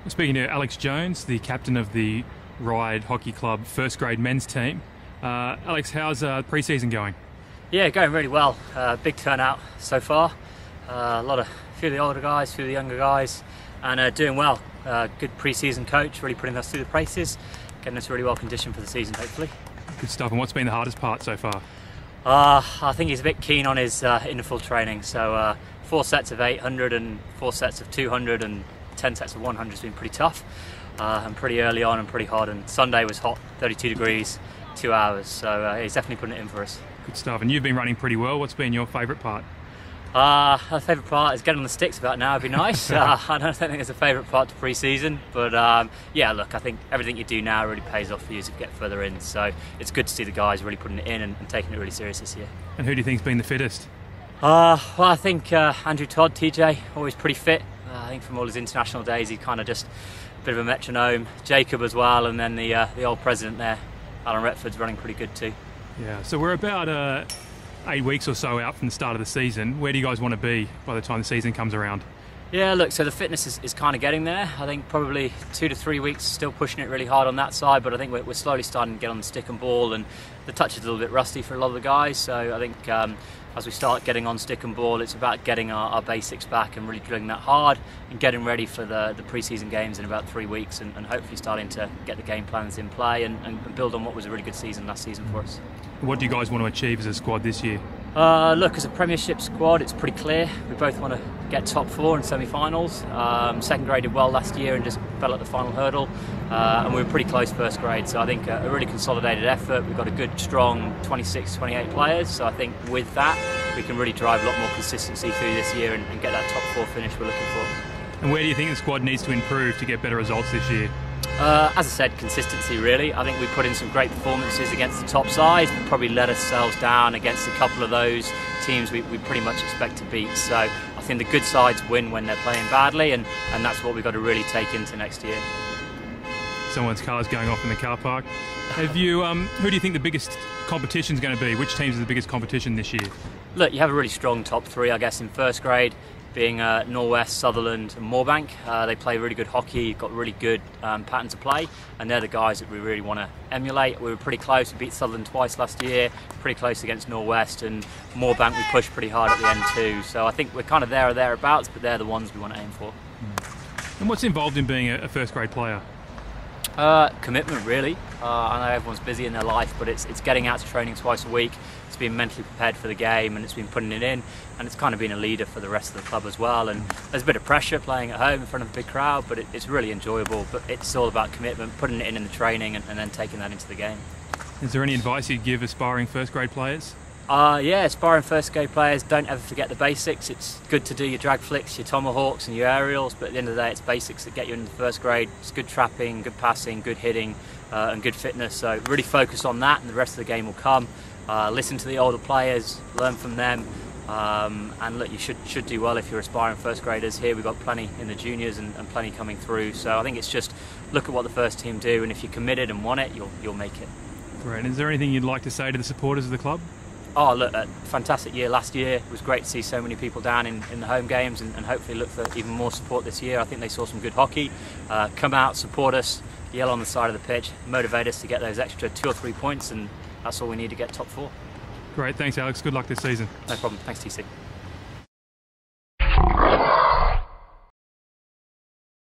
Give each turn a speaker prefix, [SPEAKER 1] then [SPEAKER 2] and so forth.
[SPEAKER 1] Speaking to Alex Jones, the captain of the Ryde Hockey Club first grade men's team. Alex, how's pre-season going?
[SPEAKER 2] Yeah, going really well. Big turnout so far. A few of the older guys, a few of the younger guys, and doing well. Good pre-season coach, really putting us through the paces, getting us really well conditioned for the season, hopefully.
[SPEAKER 1] Good stuff. And what's been the hardest part so far?
[SPEAKER 2] I think he's a bit keen on his interval training. So 4 sets of 800 and 4 sets of 200 and 10 sets of 100 has been pretty tough, and pretty early on and pretty hard. And Sunday was hot, 32 degrees, 2 hours. So he's definitely putting it in for us.
[SPEAKER 1] Good stuff. And you've been running pretty well. What's been your favourite part?
[SPEAKER 2] My favourite part is getting on the sticks about now. It'd be nice. I don't think there's a favourite part to pre-season, but yeah, look, I think everything you do now really pays off for you as you get further in. So it's good to see the guys really putting it in and taking it really serious this year.
[SPEAKER 1] And who do you think's been the fittest?
[SPEAKER 2] Well, I think Andrew Todd, TJ, always pretty fit. I think from all his international days, he's kind of just a bit of a metronome. Jacob as well, and then the old president there, Alan Retford's running pretty good too.
[SPEAKER 1] Yeah, so we're about 8 weeks or so out from the start of the season. Where do you guys want to be by the time the season comes around?
[SPEAKER 2] Yeah, look, so the fitness is kind of getting there. I think probably 2 to 3 weeks, still pushing it really hard on that side, but I think we're slowly starting to get on the stick and ball, and the touch is a little bit rusty for a lot of the guys. So I think as we start getting on stick and ball, it's about getting our basics back and really drilling that hard and getting ready for the pre-season games in about 3 weeks, and hopefully starting to get the game plans in play and build on what was a really good season last season for us.
[SPEAKER 1] What do you guys want to achieve as a squad this year?
[SPEAKER 2] Look, as a Premiership squad, it's pretty clear. We both want to get top 4 in semi-finals. Second grade did well last year and just fell at the final hurdle, and we were pretty close first grade. So I think a really consolidated effort. We've got a good, strong 26, 28 players. So I think with that, we can really drive a lot more consistency through this year and get that top 4 finish we're looking for.
[SPEAKER 1] And where do you think the squad needs to improve to get better results this year?
[SPEAKER 2] As I said, consistency really. I think we put in some great performances against the top side, but probably let ourselves down against a couple of those teams we pretty much expect to beat. So I think the good sides win when they're playing badly, and that's what we've got to really take into next year.
[SPEAKER 1] Someone's car's going off in the car park. Have you? Who do you think the biggest competition is going to be? Which teams are the biggest competition this year?
[SPEAKER 2] Look, you have a really strong top 3, I guess, in first grade, being Norwest, Sutherland and Moorbank. They play really good hockey, got really good patterns of play, and they're the guys that we really want to emulate. We were pretty close, we beat Sutherland twice last year, pretty close against Norwest, and Moorbank we pushed pretty hard at the end too. So I think we're kind of there or thereabouts, but they're the ones we want to aim for.
[SPEAKER 1] And what's involved in being a first grade player?
[SPEAKER 2] Commitment really. I know everyone's busy in their life, but it's getting out to training twice a week. It's being mentally prepared for the game, and it's been putting it in, and it's kind of been a leader for the rest of the club as well. And there's a bit of pressure playing at home in front of a big crowd, but it's really enjoyable. But it's all about commitment, putting it in the training, and then taking that into the game.
[SPEAKER 1] Is there any advice you'd give aspiring first grade players?
[SPEAKER 2] Yeah, aspiring first grade players, don't ever forget the basics. It's good to do your drag flicks, your tomahawks and your aerials, but at the end of the day it's basics that get you into the first grade. It's good trapping, good passing, good hitting and good fitness, so really focus on that and the rest of the game will come. Listen to the older players, learn from them, and look, you should do well if you're aspiring first graders. Here we've got plenty in the juniors and plenty coming through, so I think it's just look at what the first team do, and if you're committed and want it, you'll make it.
[SPEAKER 1] Great. Is there anything you'd like to say to the supporters of the club?
[SPEAKER 2] Oh, look, a fantastic year last year. It was great to see so many people down in the home games, and hopefully look for even more support this year. I think they saw some good hockey. Come out, support us, yell on the side of the pitch, motivate us to get those extra 2 or 3 points, and that's all we need to get top 4.
[SPEAKER 1] Great, thanks Alex. Good luck this season.
[SPEAKER 2] No problem. Thanks, TC.